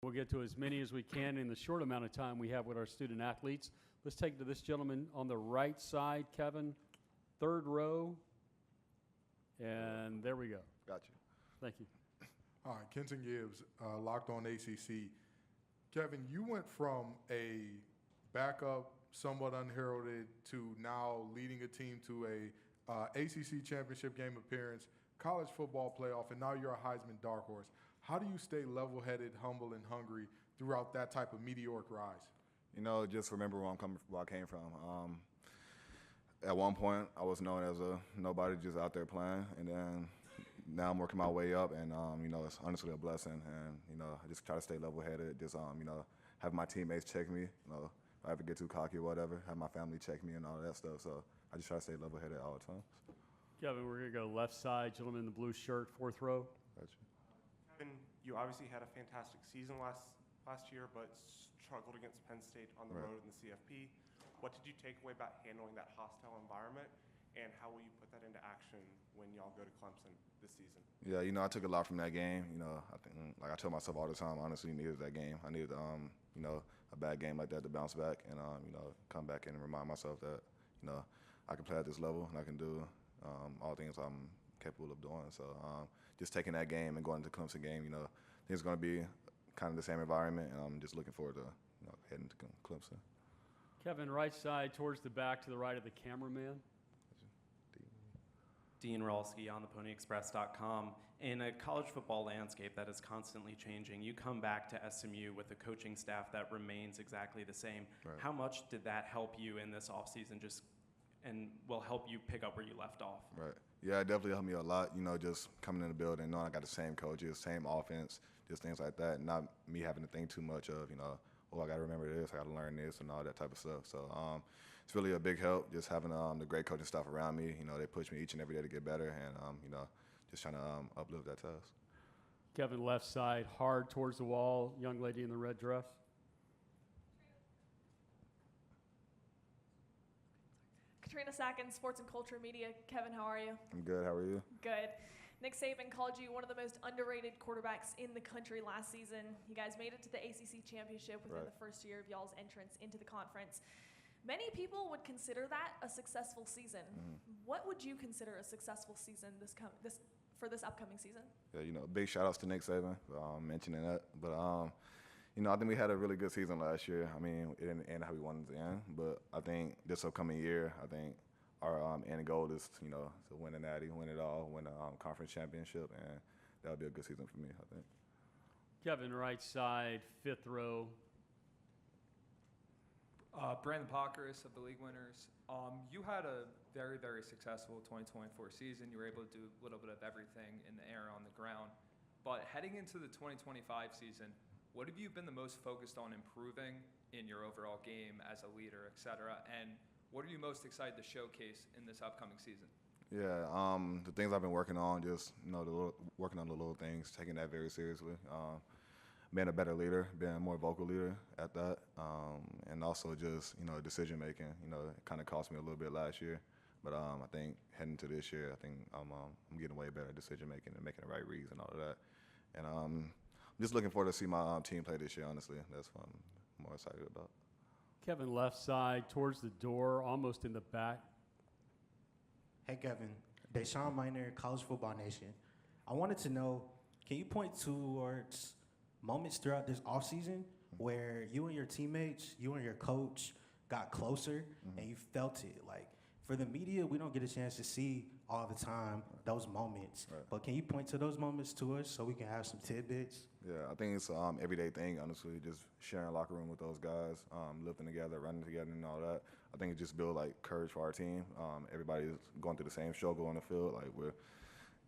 We'll get to as many as we can in the short amount of time we have with our student athletes. Let's take it to this gentleman on the right side, Kevin, third row. And there we go. Got you. Thank you. All right, Kenton Gibbs, Locked On ACC. Kevin, you went from a backup, somewhat unheralded, to now leading a team to a ACC championship game appearance, college football playoff, and now you're a Heisman dark horse. How do you stay level-headed, humble, and hungry throughout that type of meteoric rise? You know, just remember where I came from. At one point, I was known as a nobody, just out there playing, and then now I'm working my way up, and you know, it's honestly a blessing. And you know, I just try to stay level-headed. Just you know, have my teammates check me. You know, if I ever get too cocky or whatever, have my family check me and all that stuff. So I just try to stay level-headed all the time. Kevin, we're going to go left side, gentleman in the blue shirt, fourth row. Gotcha. Kevin, you obviously had a fantastic season last year, but struggled against Penn State on the road in the CFP. What did you take away about handling that hostile environment, and how will you put that into action when y'all go to Clemson this season? Yeah, you know, I took a lot from that game. You know, I think, like I tell myself all the time, honestly, needed that game. I needed, you know, a bad game like that to bounce back and, you know, come back and remind myself that, you know, I can play at this level and I can do all things I'm capable of doing. So just taking that game and going to the Clemson game, you know, I think it's going to be kind of the same environment, and I'm just looking forward to, you know, heading to Clemson. Kevin, right side towards the back to the right of the cameraman. Dean Rolski on theponyexpress.com. In a college football landscape that is constantly changing, you come back to SMU with a coaching staff that remains exactly the same. Right. How much did that help you in this offseason and will help you pick up where you left off? Right. Yeah, it definitely helped me a lot, you know, just coming in the building, knowing I got the same coaches, same offense, just things like that, not me having to think too much of, you know, oh, I got to remember this, I got to learn this, and all that type of stuff. So it's really a big help just having the great coaching staff around me. You know, they push me each and every day to get better, and, you know, just trying to uplift that task. Kevin, left side, hard towards the wall, young lady in the red dress. Katrina Sackins, Sports and Culture Media. Kevin, how are you? I'm good. How are you? Good. Nick Saban called you one of the most underrated quarterbacks in the country last season. You guys made it to the ACC Championship within the first year of y'all's entrance into the conference. Many people would consider that a successful season. What would you consider a successful season for this upcoming season? Yeah, you know, big shout-outs to Nick Saban for mentioning that. But, you know, I think we had a really good season last year. I mean, it didn't end how we wanted it to end. But I think this upcoming year, I think our end goal is, you know, to win the Natty, win it all, win a conference championship, and that would be a good season for me, I think. Kevin, right side, fifth row. Brandon Pockeris of the League Winners. You had a very, very successful 2024 season. You were able to do a little bit of everything in the air, on the ground. But heading into the 2025 season, what have you been the most focused on improving in your overall game as a leader, et cetera? And what are you most excited to showcase in this upcoming season? Yeah, the things I've been working on, just, you know, working on the little things, taking that very seriously. Being a better leader, being a more vocal leader at that, and also just, you know, decision making. You know, it kind of cost me a little bit last year, but I think heading to this year, I think I'm getting way better at decision making and making the right reads and all of that. And I'm just looking forward to see my team play this year. Honestly, that's what I'm more excited about. Kevin, left side towards the door, almost in the back. Hey, Kevin. Deshaun Miner, College Football Nation. I wanted to know, can you point towards moments throughout this offseason where you and your teammates, you and your coach got closer and you felt it? Like, for the media, we don't get a chance to see all the time those moments. Right. But can you point to those moments to us so we can have some tidbits? Yeah, I think it's an everyday thing, honestly, just sharing a locker room with those guys, lifting together, running together and all that. I think it just builds, like, courage for our team. Everybody's going through the same struggle on the field. Like, we're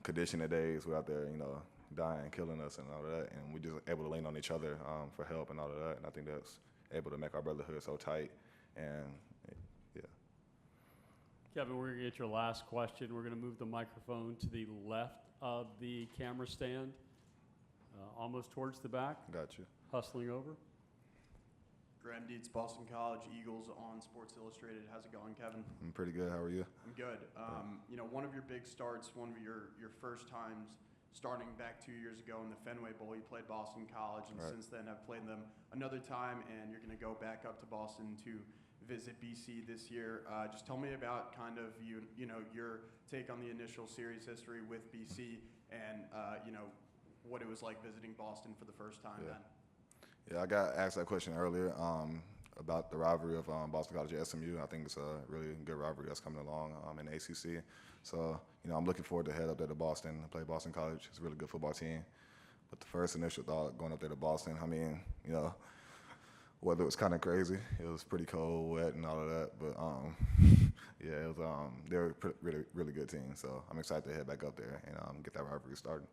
conditioning days, we're out there, you know, dying, killing us and all of that, and we're just able to lean on each other for help and all of that. And I think that's able to make our brotherhood so tight. And, yeah. Kevin, we're going to get your last question. We're going to move the microphone to the left of the camera stand, almost towards the back. Got you. Hustling over. Graham Dietz, Boston College, Eagles on Sports Illustrated. How's it going, Kevin? I'm pretty good. How are you? I'm good. You know, one of your big starts, one of your first times starting back 2 years ago in the Fenway Bowl. You played Boston College, and Right. since then have played them another time, and you're going to go back up to Boston to visit BC this year. Just tell me about kind of your take on the initial series history with BC, and what it was like visiting Boston for the first time Yeah. then. Yeah, I got asked that question earlier about the rivalry of Boston College and SMU. I think it's a really good rivalry that's coming along in the ACC. So, I'm looking forward to head up there to Boston and play Boston College. It's a really good football team. But the first initial thought going up there to Boston, I mean, weather was kind of crazy. It was pretty cold, wet, and all of that. But yeah, it was. They're a really, really good team. So I'm excited to head back up there and get that rivalry started.